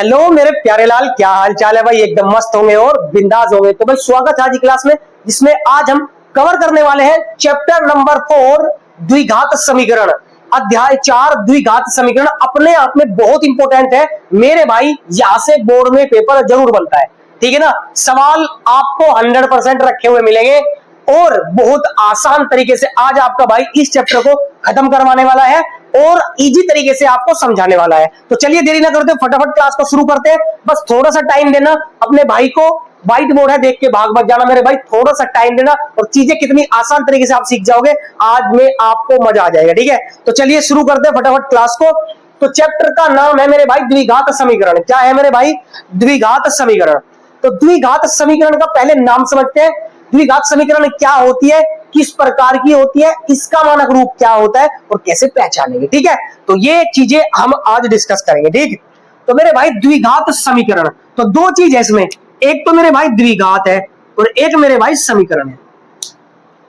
Hello मेरे प्यारे लाल, क्या हाल चाल है भाई? एकदम मस्त होंगे और बिंदास होंगे। तो भाई स्वागत है आज की क्लास में, जिसमें आज हम कवर करने वाले हैं चैप्टर नंबर 4 द्विघात समीकरण, अध्याय 4 द्विघात समीकरण। अपने आप में बहुत इंपॉर्टेंट है मेरे भाई, यहां से बोर्ड में पेपर जरूर बनता है, ठीक है ना। सवाल आपको 100% रखे हुए मिलेंगे और बहुत आसान तरीके से आज आपका भाई इस चैप्टर को खत्म करवाने वाला है और इजी तरीके से आपको समझाने वाला है। तो चलिए देरी ना करते, फटाफट क्लास को शुरू करते हैं। बस थोड़ा सा टाइम देना अपने भाई को, व्हाइट बोर्ड है देख के भाग मत जाना मेरे भाई, थोड़ा सा टाइम देना और चीजें कितनी आसान तरीके से आप सीख जाओगे, आज में आपको मजा आ जाएगा, ठीक है। तो चलिए शुरू करते हैं फटाफट क्लास को। तो चैप्टर का नाम है मेरे भाई द्विघात समीकरण। क्या है मेरे भाई? द्विघात समीकरण। तो द्विघात समीकरण का पहले नाम समझते हैं। द्विघात समीकरण क्या होती है, किस प्रकार की होती है, इसका मानक रूप क्या होता है और कैसे पहचानेंगे, ठीक है। तो ये चीजें हम आज डिस्कस करेंगे, ठीक। तो मेरे भाई द्विघात समीकरण, तो दो चीज है इसमें, एक तो मेरे भाई द्विघात है और एक मेरे भाई समीकरण है।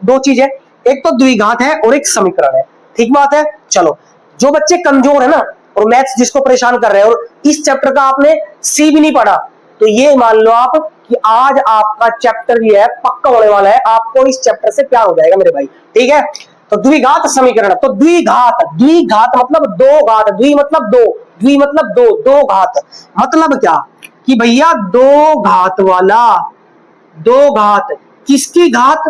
दो चीज है, एक तो द्विघात है और एक समीकरण है, ठीक बात है। चलो, जो बच्चे कमजोर है ना और मैथ्स जिसको परेशान कर रहे हैं और इस चैप्टर का आपने सी भी नहीं पढ़ा, तो ये मान लो आप कि आज आपका चैप्टर ये है पक्का होने वाला है, आपको इस चैप्टर से प्यार हो जाएगा मेरे भाई, ठीक है। तो द्विघात समीकरण, तो द्विघात, द्विघात मतलब दो घात, द्वि मतलब दो, द्वि मतलब दो, दो घात मतलब क्या कि भैया दो घात वाला, दो घात, किसकी घात?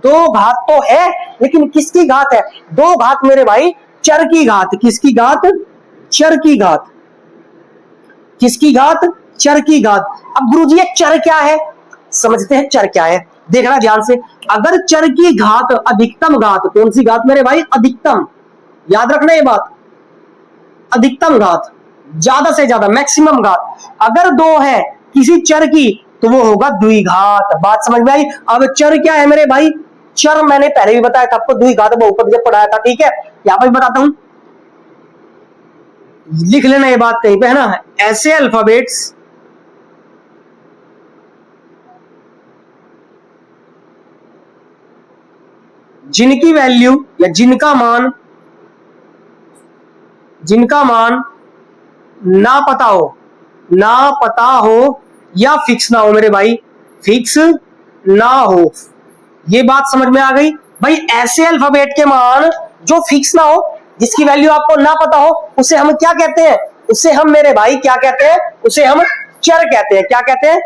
दो घात तो है लेकिन किसकी घात है? दो घात मेरे भाई, चर की घात। किसकी घात? चर की घात। किसकी घात? चर की घात। अब गुरुजी ये चर क्या है, समझते हैं चर क्या है, देखना ध्यान से। अगर चर की घात अधिकतम घात, कौन सी घात मेरे भाई? अधिकतम, याद रखना ये बात, अधिकतम घात, ज्यादा से ज्यादा मैक्सिमम घात अगर दो है किसी चर की तो वो होगा द्विघात। बात समझ में आई? अब चर क्या है मेरे भाई? चर मैंने पहले भी बताया था आपको, द्विघात बहुपद जब पढ़ाया था, ठीक है। यहां पर बताता हूं, लिख लेना ये बात कहीं पे, है ना। ऐसे अल्फाबेट्स जिनकी वैल्यू या जिनका मान ना पता हो, ना पता हो या फिक्स ना हो मेरे भाई, फिक्स ना हो, ये बात समझ में आ गई भाई। ऐसे अल्फाबेट के मान जो फिक्स ना हो, जिसकी वैल्यू आपको ना पता हो, उसे हम क्या कहते हैं? उसे हम मेरे भाई क्या कहते हैं? उसे हम चर कहते हैं। क्या कहते हैं?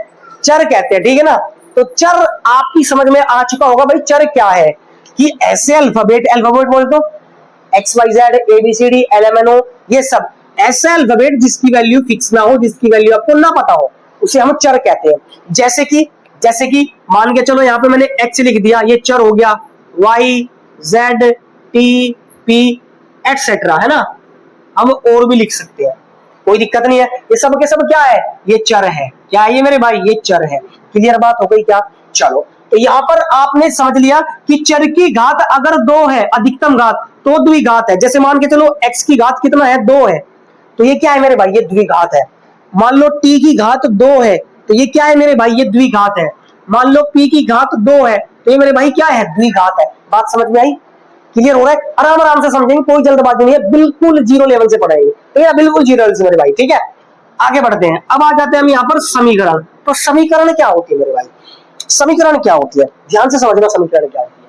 चर कहते हैं, ठीक है ना। तो चर आपकी समझ में आ चुका होगा भाई, चर क्या है कि ऐसे अल्फाबेट, अल्फाबेट बोल तो XYZ ABCD LMNO, ये सब ऐसे अल्फाबेट जिसकी वैल्यू फिक्स ना हो, जिसकी वैल्यू आपको ना पता हो, उसे हम चर कहते हैं। जैसे कि मान के चलो यहां पे मैंने X लिख दिया, ये चर हो गया, Y Z T P etcetera, है ना। हम और भी लिख सकते हैं, कोई दिक्कत नहीं है। ये सब के सब क्या है? ये चर है। क्या है ये मेरे भाई? ये चर है। क्लियर बात हो गई क्या? चलो, तो यहां पर आपने समझ लिया कि चर की घात अगर दो है, अधिकतम घात, तो द्विघात है। जैसे मान के चलो x की घात कितना है? दो है, तो ये क्या है मेरे भाई? ये द्विघात है। मान लो t की घात दो है, तो ये क्या है मेरे भाई? ये द्विघात है। मान लो p की घात दो है, तो ये मेरे भाई क्या है? द्विघात है। बात समझ में आई? क्लियर हो रहा है? आराम आराम से समझेंगे, कोई जल्दबाजी नहीं है, बिल्कुल जीरो लेवल से पढ़ेंगे, ठीक है, बिल्कुल जीरो लेवल से मेरे भाई, ठीक है। आगे बढ़ते हैं, अब आ जाते हैं हम यहाँ पर समीकरण। तो समीकरण क्या होती है मेरे भाई? समीकरण क्या होती है, ध्यान से समझना। समीकरण क्या होती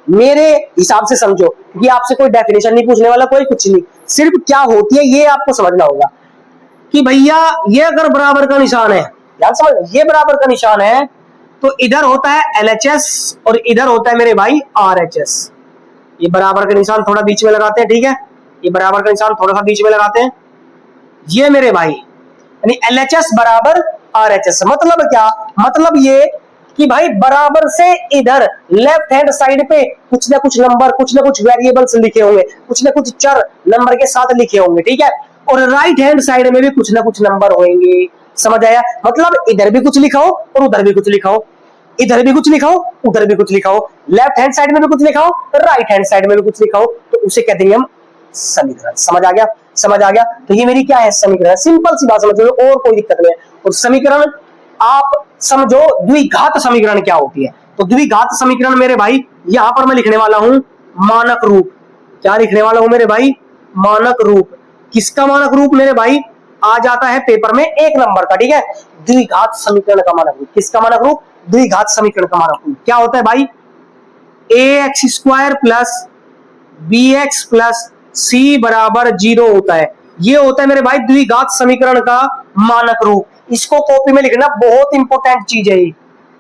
है मेरे हिसाब से समझो, कि आपसे कोई डेफिनेशन नहीं पूछने वाला, कोई कुछ नहीं, सिर्फ क्या होती है ये आपको समझना होगा कि भैया ये अगर बराबर का निशान है, ध्यान समझ, ये बराबर का निशान है, तो इधर होता है LHS और इधर होता है मेरे भाई RHS। ये बराबर का निशान थोड़ा बीच में लगाते हैं, ठीक है, ये बराबर का निशान थोड़ा सा बीच में लगाते हैं, ये मेरे भाई यानी LHS बराबर RHS। मतलब क्या? मतलब ये कि भाई बराबर से इधर लेफ्ट हैंड साइड पे कुछ ना कुछ नंबर, कुछ ना कुछ वेरिएबल्स लिखे होंगे, कुछ ना कुछ चर नंबर के साथ लिखे होंगे, ठीक है। और राइट हैंड साइड में भी कुछ ना कुछ नंबर होंगे। समझ आया? मतलब इधर भी कुछ लिखा हो और उधर भी कुछ लिखा हो, इधर भी कुछ लिखा हो, उधर भी कुछ लिखा हो, लेफ्ट हैंड साइड में भी कुछ लिखा हो, राइट हैंड साइड में भी कुछ लिखा हो, तो उसे कहते हैं हम समीकरण। समझ आ गया? समझ आ गया। तो ये मेरी क्या है? समीकरण। सिंपल सी बात समझो और कोई दिक्कत नहीं है। और समीकरण आप समझो, द्विघात समीकरण क्या होती है। तो द्विघात समीकरण मेरे भाई यहां पर मैं लिखने वाला हूं मानक रूप। क्या लिखने वाला हूं मेरे भाई? मानक रूप। किसका मानक रूप मेरे भाई? आ जाता है पेपर में 1 नंबर का, ठीक है। द्विघात समीकरण का मानक रूप, किसका मानक रूप? द्विघात समीकरण का मानक रूप क्या होता है भाई? ax² plus bx plus c बराबर 0 होता है। ये होता है मेरे भाई द्विघात समीकरण का मानक रूप। इसको कॉपी में लिखना बहुत इंपॉर्टेंट चीज है,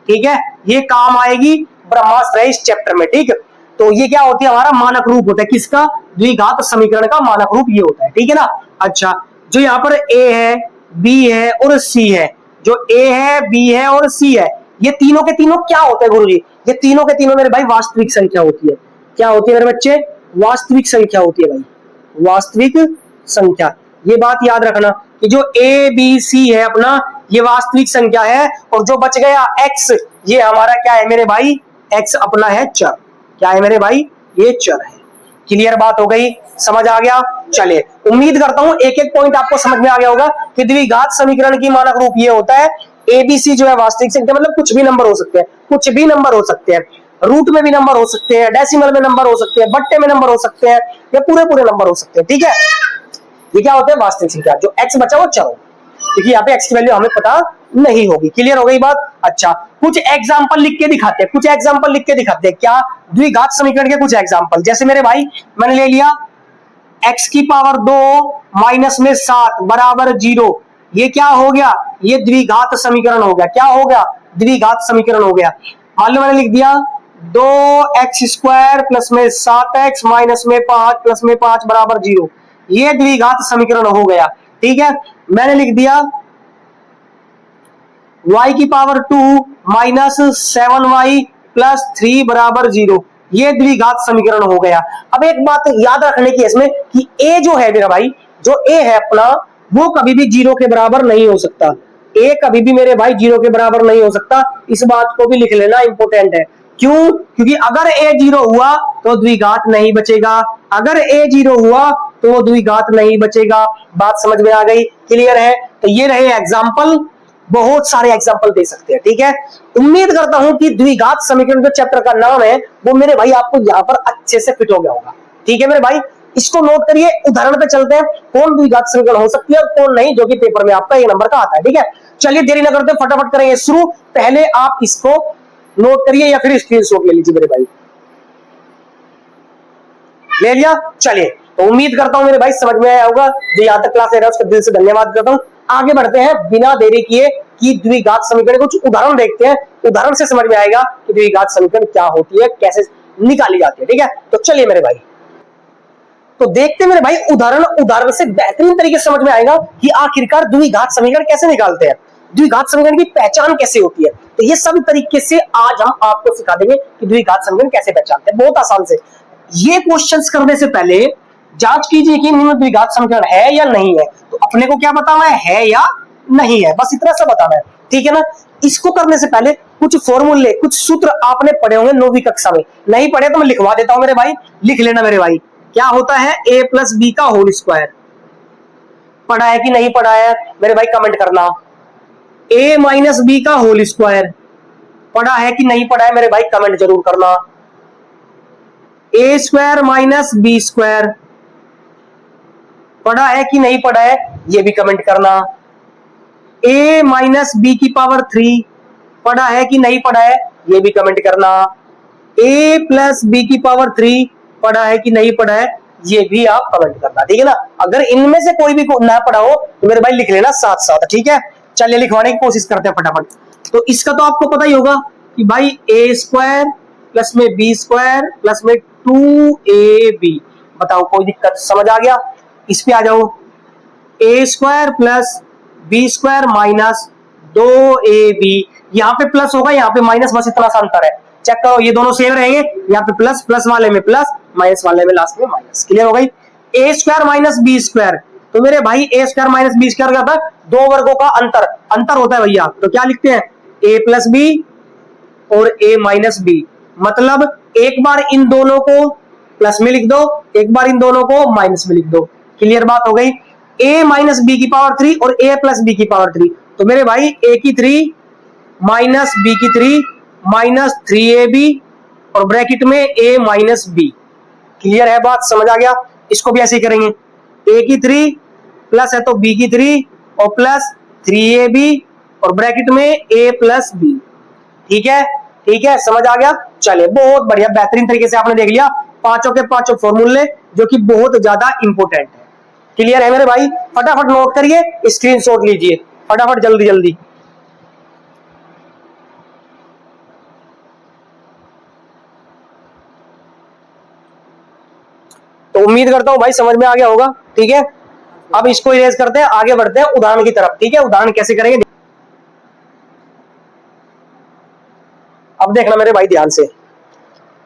ठीक है। ये काम आएगी ब्रह्मास्त्र इस चैप्टर में, ठीक है। तो ये क्या होती है? हमारा मानक रूप होता है, किसका? द्विघात समीकरण का मानक रूप ये होता है, ठीक है ना। अच्छा, जो यहाँ पर a है, b है और c है, जो a है, b है और c है, ये तीनों के तीनों क्या होते हैं गुरुजी? ये तीनों के तीनों मेरे भाई वास्तविक संख्या होती है। क्या होती है मेरे बच्चे? वास्तविक संख्या होती है भाई, वास्तविक संख्या। ये बात याद रखना कि जो a b c है अपना, ये वास्तविक संख्या है, और जो बच गया x, ये हमारा क्या है मेरे भाई? x अपना है चर। क्या है मेरे भाई? ये चर है। क्लियर बात हो गई? समझ आ गया? चलिए, उम्मीद करता हूं एक एक पॉइंट आपको समझ में आ गया होगा कि द्विघात समीकरण की मानक रूप ये होता है। एबीसी जो है वास्तविक संख्या, मतलब कुछ भी नंबर हो सकते हैं, कुछ भी नंबर हो सकते हैं, रूट में भी नंबर हो सकते हैं, डेसिमल में नंबर हो सकते हैं, बट्टे में नंबर हो सकते हैं, या पूरे पूरे नंबर हो सकते हैं, ठीक है। ये क्या होते हैं? वास्तविक संख्या। जो एक्स बचा वो चर हो, क्योंकि यहाँ पे एक्स की वैल्यू हमें पता नहीं होगी। क्लियर हो गई बात? अच्छा, कुछ एग्जांपल लिख के दिखाते हैं, कुछ एग्जांपल लिख के दिखाते हैं। क्या? द्विघात समीकरण के कुछ एग्जांपल। जैसे मेरे भाई मैंने ले लिया x की पावर 2 माइनस में 7 बराबर 0। ये क्या हो गया? ये द्विघात समीकरण हो गया। क्या हो गया? द्विघात समीकरण हो गया। मान लो मैंने लिख दिया 2x² प्लस में 7x माइनस में 5 प्लस में 5 बराबर 0। ये द्विघात समीकरण हो गया, ठीक है। मैंने लिख दिया y की पावर 2 माइनस 7y प्लस 3 बराबर 0। ये द्विघात समीकरण हो गया। अब एक बात याद रखने की इसमें कि a जो है मेरा भाई, जो a है अपना, वो कभी भी 0 के बराबर नहीं हो सकता। a कभी भी मेरे भाई 0 के बराबर नहीं हो सकता। इस बात को भी लिख लेना, इंपॉर्टेंट है। क्यों? क्योंकि अगर a 0 हुआ तो द्विघात नहीं बचेगा, अगर a 0 हुआ तो वो द्विघात नहीं बचेगा। बात समझ में आ गई? क्लियर है? तो ये रहे एग्जाम्पल, बहुत सारे एग्जाम्पल दे सकते हैं, ठीक है। उम्मीद करता हूं कि द्विघात समीकरण जो चैप्टर का नाम है वो मेरे भाई आपको यहाँ पर अच्छे से फिट हो गया होगा, ठीक है मेरे भाई। इसको नोट करिए, उदाहरण पे चलते हैं, कौन द्विघात समीकरण हो सकती है और कौन नहीं, जो कि पेपर में आपका ये नंबर का आता है, ठीक है। चलिए देरी न करते फटाफट करेंगे शुरू। पहले आप इसको नोट करिए या फिर स्क्रीनशॉट ले लीजिए मेरे भाई। ले लिया? चलिए, तो उम्मीद करता हूं मेरे भाई समझ में आया होगा। जो यहाँ तक क्लास ले रहा है उसका दिल से धन्यवाद करता हूं। आगे बढ़ते हैं बिना देरी किए कि द्विघात समीकरण कुछ उदाहरण देखते हैं। उदाहरण से समझ में आएगा कि द्विघात समीकरण क्या होती है, कैसे निकाली जाती है, ठीक है। तो चलिए मेरे भाई, तो देखते हैं मेरे भाई उदाहरण। उदाहरण से बेहतरीन तरीके से समझ में आएगा कि आखिरकार द्विघात समीकरण कैसे निकालते हैं, द्विघात समीकरण की पहचान कैसे होती है। तो ये सब तरीके से आज हम आपको सिखा देंगे कि द्विघात समीकरण कैसे पहचानते हैं, बहुत आसान से। ये क्वेश्चंस करने से पहले जांच कीजिए कि इनमें द्विघात समीकरण है या नहीं है। तो अपने को क्या बताना है या नहीं है, बस इतना सा बताना है, ठीक है ना। इसको करने से पहले कुछ फॉर्मूले, कुछ सूत्र आपने पढ़े होंगे 9वीं कक्षा में। नहीं पढ़े तो मैं लिखवा देता हूं मेरे भाई, लिख लेना मेरे भाई। क्या होता है? a प्लस बी का होल स्क्वायर। पढ़ा है कि नहीं पढ़ा है मेरे भाई? कमेंट करना। a माइनस बी का होल स्क्वायर पढ़ा है कि नहीं पढ़ा है मेरे भाई? कमेंट जरूर करना। a² माइनस बी स्क्वायर पढ़ा है कि नहीं पढ़ा है? ये भी कमेंट करना। a माइनस बी की पावर 3 पढ़ा है कि नहीं पढ़ा है? ये भी कमेंट करना। a प्लस बी की पावर 3 पढ़ा है कि नहीं पढ़ा है? ये भी आप कमेंट करना, ठीक है ना। अगर इनमें से कोई भी ना पढ़ा हो तो मेरे भाई लिख लेना साथ साथ, ठीक है। चलिए लिखवाने की कोशिश करते हैं फटाफट। तो इसका तो आपको पता ही होगा कि भाई a² प्लस में b² प्लस में 2ab। बताओ कोई दिक्कत? समझ आ गया? इस पे आ जाओ। a² plus b² minus 2ab। यहाँ पे प्लस होगा, यहाँ पे माइनस, बस इतना सा अंतर है। चेक करो, ये दोनों सेम रहेंगे। यहाँ पे प्लस, प्लस वाले में प्लस, माइनस वाले में लास्ट में माइनस। क्लियर हो गई? a² minus b²। तो मेरे भाई a² माइनस b² क्या था? दो वर्गों का अंतर, अंतर होता है भैया। तो क्या लिखते हैं? a प्लस बी और a माइनस बी। मतलब एक बार इन दोनों को प्लस में लिख दो, एक बार इन दोनों को माइनस में लिख दो। क्लियर बात हो गई? a माइनस बी की पावर 3 और a प्लस बी की पावर 3। तो मेरे भाई a की 3 माइनस बी की 3 माइनस 3ab और ब्रैकेट में a माइनस बी। क्लियर है बात? समझ आ गया? इसको भी ऐसे ही करेंगे। a की 3 प्लस है तो b की 3 और प्लस 3ab और ब्रैकेट में a प्लस बी। ठीक है, ठीक है, समझ आ गया। चलिए, बहुत बढ़िया, बेहतरीन तरीके से आपने देख लिया पांचों के पांचों फॉर्मूले, जो कि बहुत ज्यादा इंपॉर्टेंट है। क्लियर है मेरे भाई? फटाफट नोट करिए, स्क्रीनशॉट लीजिए फटाफट, जल्दी जल्दी। तो उम्मीद करता हूं भाई समझ में आ गया होगा। ठीक है, अब इसको इरेज करते हैं, आगे बढ़ते हैं उदाहरण की तरफ। ठीक है, उदाहरण कैसे करेंगे अब देखना मेरे भाई ध्यान से।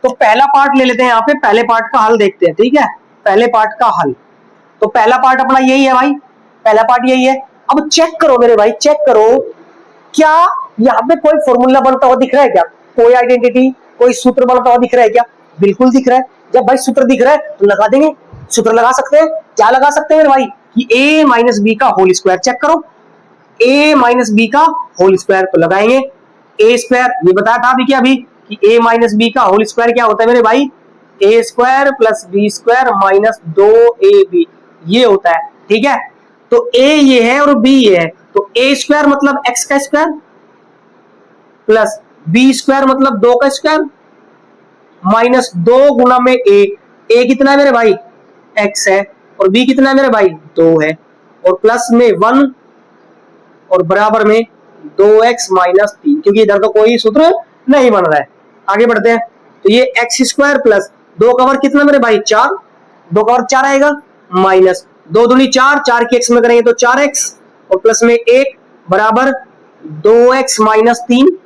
तो पहला पार्ट ले लेते हैं, यहाँ पे पहले पार्ट का हल देखते हैं। ठीक है, पहले पार्ट का हल, तो पहला पार्ट अपना यही है भाई, पहला पार्ट यही है। अब चेक करो मेरे भाई, चेक करो, क्या यहाँ पे कोई फॉर्मूला बनता हुआ दिख रहा है क्या? कोई आइडेंटिटी, कोई सूत्र बनता हुआ दिख रहा है क्या? बिल्कुल दिख रहा है। जब भाई सूत्र दिख रहा है तो लगा देंगे, सूत्र लगा सकते हैं। क्या लगा सकते हैं मेरे भाई? कि a माइनस बी का होल स्क्वायर, चेक करो, a माइनस बी का होल स्क्वायर, तो लगाएंगे a स्क्वायर, ये बताया था अभी क्या, अभी कि a माइनस बी का होल स्क्वायर क्या होता है मेरे भाई? a square plus B square minus 2ab, ये होता है। ठीक है, तो a ये है और b ये है, तो a स्क्वायर मतलब x का स्क्वायर प्लस b स्क्वायर मतलब 2 का स्क्वायर माइनस 2 गुना में a कितना है मेरे भाई? x है, और b कितना है मेरे भाई? 2 है, और प्लस में 1 और बराबर में 2x माइनस 3, क्योंकि इधर तो कोई सूत्र नहीं बन रहा है। आगे बढ़ते हैं, तो ये x स्क्वायर प्लस 2 का वर्ग कितना मेरे भाई? 4, 2 का वर्ग 4 आएगा, माइनस 2 दूनी 4, 4 की x में करेंगे तो 4x, और प्लस में 1 बराबर 2x माइनस 3।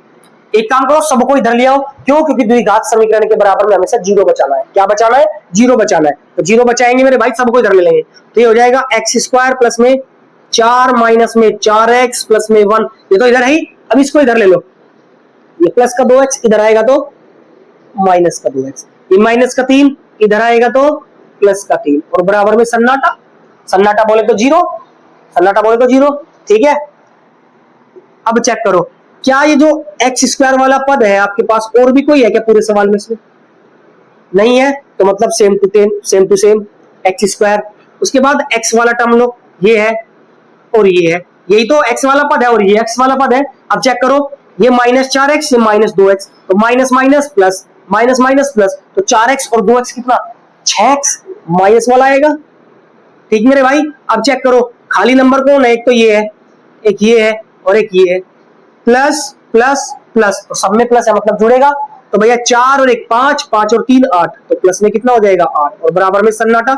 एक काम करो, सबको इधर ले आओ, क्यों? क्योंकि द्विघात समीकरण के बराबर में हमेशा जीरो बचाना है। क्या बचाना है? जीरो बचाना है, तो जीरो बचाएंगे मेरे भाई, सबको इधर ले लेंगे, तो ये हो जाएगा x स्क्वायर प्लस में 4 माइनस में 4x प्लस में 1, ये तो इधर है ही, अब इसको इधर ले लो, ये प्लस का 2x इधर आएगा तो माइनस का 2x, ये माइनस का 3 इधर आएगा तो प्लस का 3, और बराबर में सन्नाटा, सन्नाटा बोले तो जीरो, सन्नाटा बोले तो जीरो। ठीक है, अब चेक करो, क्या ये जो एक्स स्क्वायर वाला पद है आपके पास और भी कोई है क्या पूरे सवाल में से? नहीं है, तो मतलब same to same X square, उसके बाद एक्स वाला टर्म लो, ये है और ये है, यही तो एक्स वाला पद है और ये एक्स वाला पद है। अब चेक करो, ये माइनस 4x, ये माइनस 2x, तो minus minus plus, minus minus plus, तो 4x और 2x कितना? 6x, माइनस वाला आएगा। ठीक मेरे भाई, अब चेक करो, खाली नंबर कौन है? एक तो ये है, एक ये है और एक ये है, प्लस प्लस प्लस, तो सब में प्लस है मतलब जुड़ेगा, तो भैया 4 और 1 5, 5 और 3 8, तो प्लस में कितना हो जाएगा? 8, और बराबर में सन्नाटा।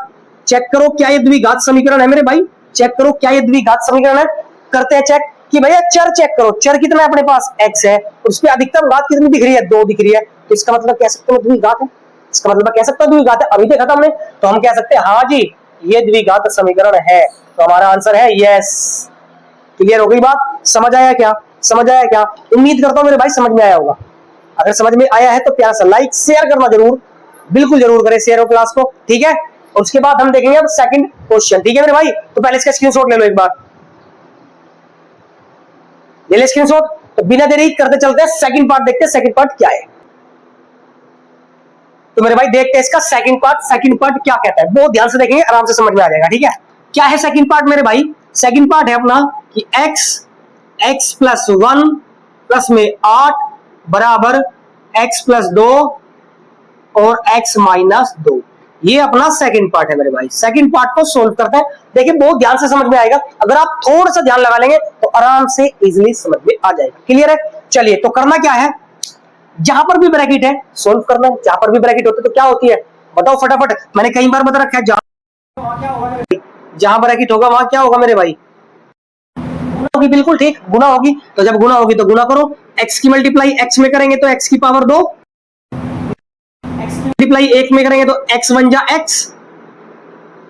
चेक करो, क्या ये द्विघात समीकरण है मेरे भाई? चेक करो, क्या ये द्विघात समीकरण है? करते हैं चेक कि भैया चर चेक करो, चर कितना है अपने पास? x है, उस पर अधिकतम घात कितनी दिख रही है? 2 दिख रही है, तो इसका मतलब कह सकते हो द्विघात है, इसका मतलब कह सकता हूं द्विघात है। अभी देखा था हमने, तो हम कह सकते हैं हाँ जी ये द्विघात समीकरण है, तो हमारा आंसर है यस। क्लियर हो गई बात? समझ आया क्या? समझ आया क्या? उम्मीद करता हूं मेरे भाई समझ में आया होगा। अगर समझ में आया है तो प्यार से लाइक शेयर करना जरूर, बिल्कुल जरूर करें शेयर हो क्लास को। ठीक है, और उसके बाद हम देखेंगे अब सेकंड क्वेश्चन। ठीक है मेरे भाई, तो पहले इसका स्क्रीनशॉट ले लो, एक बार ले ले स्क्रीनशॉट। तो बिना देरी करते चलते हैं सेकंड पार्ट देखते हैं, सेकंड पार्ट क्या है। तो मेरे भाई देखते हैं इसका सेकंड पार्ट, सेकंड पार्ट क्या कहता है, बहुत ध्यान से देखेंगे, आराम से समझ में आ जाएगा। ठीक है, क्या है सेकंड पार्ट मेरे भाई? सेकंड पार्ट है अपना कि x प्लस 1 प्लस में 8 बराबर x प्लस 2 और x माइनस 2, ये अपना सेकंड पार्ट है मेरे भाई। सेकंड पार्ट को सोल्व करते हैं, देखिए बहुत ध्यान से समझ में आएगा, अगर आप थोड़ा सा ध्यान लगा लेंगे तो आराम से इजीली समझ में आ जाएगा। क्लियर है? चलिए, तो करना क्या है, जहां पर भी ब्रैकेट है सोल्व करना है, जहां पर भी ब्रैकेट होते तो क्या होती है बताओ फटाफट, मैंने कई बार बता रखा है, जहां ब्रैकेट होगा वहां क्या होगा मेरे भाई? होगी, बिल्कुल ठीक, गुना होगी। तो जब गुना होगी तो गुना करो, x की मल्टीप्लाई x में करेंगे तो x की पावर 2, x की मल्टीप्लाई 1 में करेंगे तो x वन जा x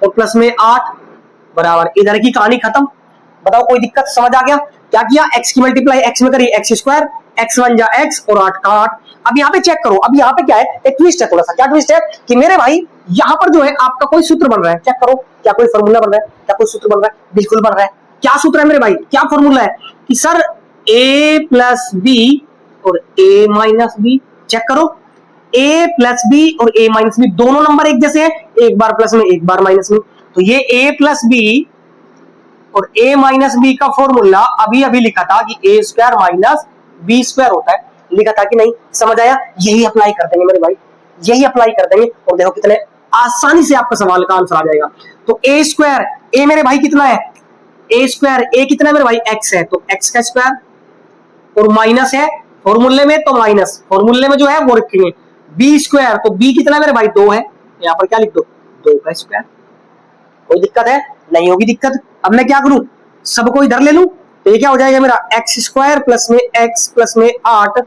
और प्लस में 8 बराबर, इधर की कहानी खत्म। बताओ कोई दिक्कत? समझ आ गया? क्या किया, x की मल्टीप्लाई x में करी x स्क्वायर, x वन जा x और 8 का 8। अब यहाँ पे चेक करो, अब यहाँ पे क्या है, एक ट्विस्ट है थोड़ा सा। क्या ट्विस्ट है कि मेरे भाई यहाँ पर जो है आपका कोई सूत्र बन रहा है, चेक करो, क्या कोई फॉर्मूला बन रहा है? क्या कोई सूत्र बन रहा है? बिल्कुल बन रहा है। क्या सूत्र है मेरे भाई? क्या फॉर्मूला है कि सर a प्लस बी और a माइनस बी, चेक करो a प्लस बी और a माइनस बी दोनों नंबर एक जैसे हैं, एक बार प्लस में एक बार माइनस में, तो ये a प्लस बी और a माइनस बी का फॉर्मूला अभी अभी लिखा था कि ए स्क्वायर माइनस बी स्क्वायर होता है, लिखा था कि नहीं? समझ आया? यही अप्लाई कर देंगे मेरे भाई, यही अप्लाई कर देंगे और देखो कितने आसानी से आपका सवाल का आंसर आ जाएगा। तो ए स्क्वायर, ए मेरे भाई कितना है? ए स्क्वायर, ए कितना है मेरे भाई? एक्स है, तो एक्स का स्क्वायर और माइनस है फॉर्मूले में, तो माइनस फॉर्मूले में जो है वो रखेंगे। बी स्क्वायर, तो बी कितना है मेरे भाई? 2 है, यहाँ पर क्या लिख दो? 2 का स्क्वायर। कोई दिक्कत है? नहीं होगी दिक्कत। अब मैं क्या करूं? सबको इधर ले लूं, तो ये क्या हो जाएगा मेरा? एक्स स्क्वायर प्लस में एक्स प्लस में 8,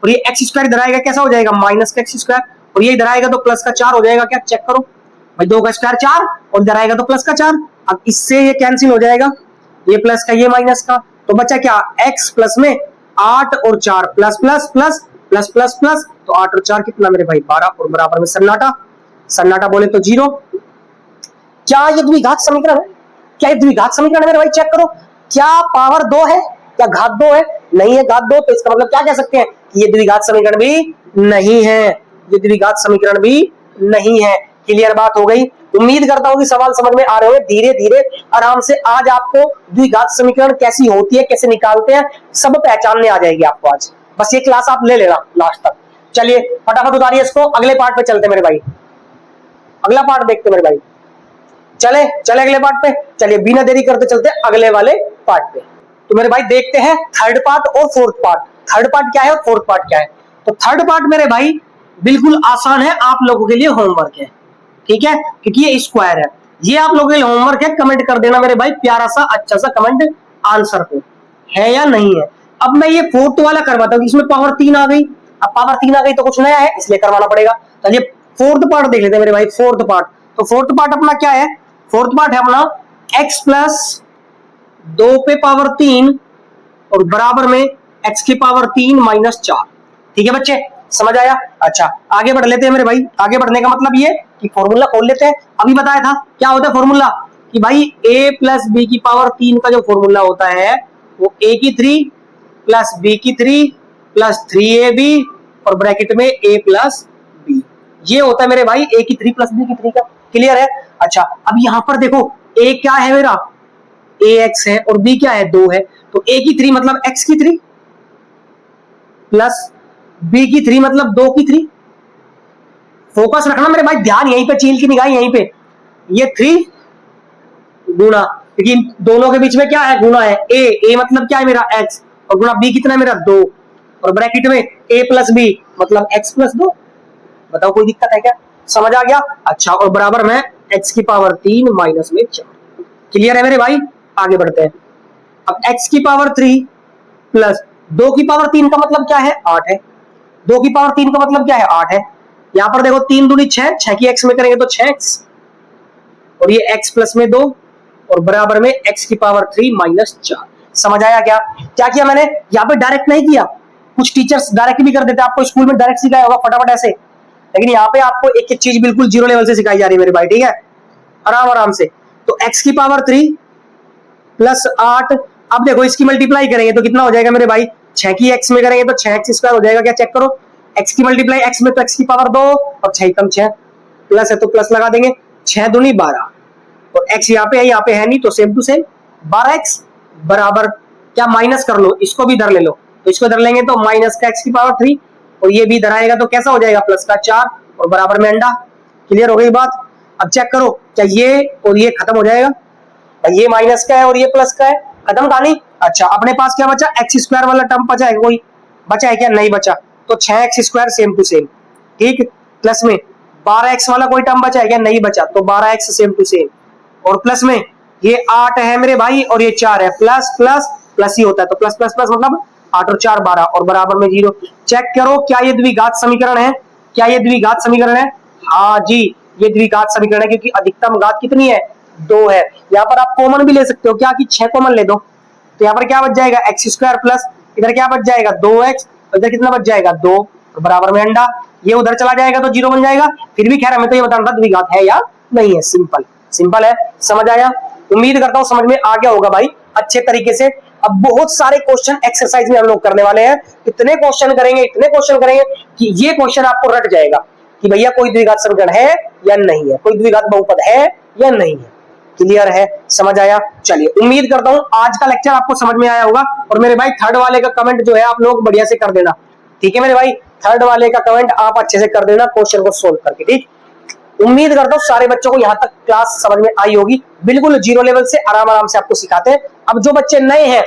और ये एक्स स्क्वायर इधर आएगा, कैसा हो जाएगा? माइनस का एक्स स्क्वायर, और ये इधर आएगा तो प्लस का 4 हो जाएगा। क्या चेक करो भाई, 2 का स्क्वायर 4 और इधर आएगा तो प्लस का 4। अब इससे ये कैंसिल हो जाएगा, ये प्लस का ये माइनस का, तो बचा क्या? एक्स प्लस में 8 और 4 plus plus plus plus plus plus, तो 8 और 4 कितना मेरे भाई? 12, और बराबर में सन्नाटा, सन्नाटा बोले तो 0। क्या ये द्विघात समीकरण है? क्या ये द्विघात समीकरण है मेरे भाई? चेक करो, क्या पावर 2 है? क्या घात 2 है? नहीं है घात 2, तो इसका मतलब क्या कह सकते हैं कि ये द्विघात समीकरण भी नहीं है, ये द्विघात समीकरण भी नहीं है। क्लियर बात हो गई? उम्मीद करता हूं कि सवाल समझ में आ रहे हो। धीरे धीरे आराम से आज आपको द्विघात समीकरण कैसी होती है, कैसे निकालते हैं, सब पहचानने आ जाएगी आपको आज। बस ये क्लास आप ले लेना लास्ट तक। चलिए फटाफट उतारिए इसको, अगले पार्ट पे चलते मेरे भाई, अगला पार्ट देखते मेरे भाई। चले चले अगले पार्ट पे, चलिए बिना देरी करते चलते अगले वाले पार्ट पे। तो मेरे भाई देखते हैं थर्ड पार्ट और फोर्थ पार्ट। थर्ड पार्ट क्या है और फोर्थ पार्ट क्या है? तो थर्ड पार्ट मेरे भाई बिल्कुल आसान है, आप लोगों के लिए होमवर्क है, ठीक है, क्योंकि ये स्क्वायर है। ये आप लोगों के लिए होमवर्क है, कमेंट कर देना मेरे भाई प्यारा सा अच्छा सा कमेंट आंसर को, है या नहीं है। अब मैं ये फोर्थ वाला करवाता हूँ, इसमें पावर 3 आ गई। अब पावर 3 आ गई तो कुछ नया है, इसलिए करवाना पड़ेगा। चलिए फोर्थ पार्ट देख लेते हैं मेरे भाई, फोर्थ पार्ट। तो फोर्थ पार्ट अपना क्या है? फोर्थ पार्ट है अपना x प्लस 2 पे पावर 3 और बराबर में x की पावर 3 माइनस 4। ठीक है बच्चे, समझ आया? अच्छा आगे बढ़ लेते हैं मेरे भाई। आगे बढ़ने का मतलब ये कि फॉर्मूला खोल लेते हैं। अभी बताया था क्या होता है फॉर्मूला, कि भाई a प्लस बी की पावर 3 का जो फॉर्मूला होता है वो a की 3 प्लस b की 3 प्लस 3ab और ब्रैकेट में a प्लस b, ये होता है मेरे भाई a की 3 प्लस b की 3 का। क्लियर है? अच्छा अब यहां पर देखो a क्या है मेरा? ax है और b क्या है? 2 है, तो a की 3 मतलब x की 3 प्लस b की 3 मतलब 2 की 3। फोकस रखना मेरे भाई, ध्यान यहीं पे, चील की निगाह यहीं पे। ये 3 गुना, लेकिन दोनों के बीच में क्या है? गुना है। a मतलब क्या है मेरा? x, और गुना b कितना है मेरा? 2, और ब्रैकेट में a प्लस b मतलब x प्लस 2। बताओ कोई दिक्कत है क्या? समझ आ गया? अच्छा और बराबर में x की पावर 3 माइनस में 4। क्लियर है मेरे भाई? आगे बढ़ते हैं। अब x की पावर 3 प्लस 2 की पावर 3 का मतलब क्या है? 8 है। 2 की पावर 3 का मतलब क्या है? 8 है। यहां पर देखो 3 दूनी 6, 6 की x में करेंगे तो 6x, और ये x प्लस में 2 और बराबर में x की पावर 3 माइनस 4। समझ आया क्या? क्या किया मैंने यहाँ पे? डायरेक्ट नहीं किया, कुछ टीचर्स डायरेक्ट भी कर देते, आपको स्कूल में डायरेक्ट सिखाया होगा फटाफट ऐसे, लेकिन यहाँ पे आपको एक एक चीज बिल्कुल जीरो लेवल से सिखाई जा रही है मेरे भाई, ठीक है, आराम आराम से। तो x की पावर 3 प्लस 8, अब देखो इसकी मल्टीप्लाई करेंगे तो कितना हो जाएगा मेरे भाई? 6 की x में करेंगे तो 6x स्क्वायर हो जाएगा। क्या चेक करो, x की मल्टीप्लाई x में तो x की पावर 2 और 6 कम 6 प्लस है तो प्लस लगा देंगे, 6 दूनी 12, और x यहाँ पे है नहीं तो सेम टू सेम 12x बराबर क्या? माइनस कर लो, इसको भी इधर ले लो, तो इसको इधर लेंगे तो माइनस का x की पावर 3 और ये भी इधर आएगा तो कैसा हो जाएगा? प्लस का 4 और बराबर में अंडा। क्लियर हो गई बात? अब चेक करो, क्या ये और ये खत्म हो जाएगा? ये माइनस का है और ये प्लस का है, खत्म कहानी। अच्छा अपने पास क्या बचा? एक्स स्क्वायर वाला टर्म बचा है, कोई बचा है क्या? नहीं बचा, तो 6x square same to same, ठीक, प्लस में 12x वाला कोई टर्म बचा है क्या? नहीं बचा, तो 12x सेम टू सेम, और प्लस में ये 8 है मेरे भाई और ये 4 है, प्लस प्लस प्लस ही होता है, तो प्लस प्लस प्लस मतलब 8 और 4 12 और बराबर में 0। चेक करो क्या ये द्विघात समीकरण है? क्या ये द्विघात समीकरण है? हाँ जी ये द्विघात समीकरण है, क्योंकि अधिकतम घात कितनी है? 2 है। यहाँ पर आप कॉमन भी ले सकते हो, क्या कि 6 कॉमन ले दो, तो यहाँ पर क्या बच जाएगा? एक्स स्क्वायर प्लस इधर क्या बच जाएगा? 2x, इधर कितना बच जाएगा? 2, तो बराबर में अंडा, ये उधर चला जाएगा तो 0 बन जाएगा। फिर भी खैर हमें तो ये बताना था द्विघात है या नहीं है, सिंपल सिंपल है। समझ आया? उम्मीद करता हूँ समझ में आ गया होगा भाई अच्छे तरीके से। अब बहुत सारे क्वेश्चन एक्सरसाइज में हम लोग करने वाले हैं, इतने क्वेश्चन करेंगे कि ये क्वेश्चन आपको रट जाएगा कि भैया कोई द्विघात समीकरण है या नहीं है, कोई द्विघात बहुपद है या नहीं है। क्लियर है, समझ आया? चलिए, उम्मीद करता हूं आज का लेक्चर आपको समझ में आया होगा। और मेरे भाई थर्ड वाले का कमेंट जो है आप लोग बढ़िया से कर देना, ठीक है मेरे भाई? थर्ड वाले का कमेंट आप अच्छे से कर देना क्वेश्चन को सोल्व करके, ठीक? उम्मीद करता हूँ सारे बच्चों को यहाँ तक क्लास समझ में आई होगी। बिल्कुल जीरो लेवल से आराम आराम से आपको सिखाते हैं। अब जो बच्चे नए हैं,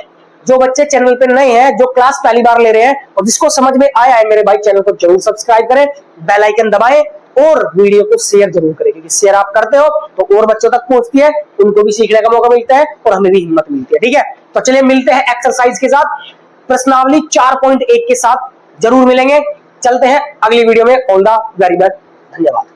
जो बच्चे चैनल पे नए हैं, जो क्लास पहली बार ले रहे हैं और जिसको समझ में आया है मेरे भाई, चैनल को जरूर सब्सक्राइब करें, बेल आइकन दबाएं और वीडियो को शेयर जरूर करें, क्योंकि शेयर आप करते हो तो और बच्चों तक पहुंचती है, उनको भी सीखने का मौका मिलता है और हमें भी हिम्मत मिलती है, ठीक है? तो चलिए मिलते हैं एक्सरसाइज के साथ, प्रश्नावली 4.1 के साथ जरूर मिलेंगे। चलते हैं अगली वीडियो में। ऑल द वेरी बेस्ट, धन्यवाद।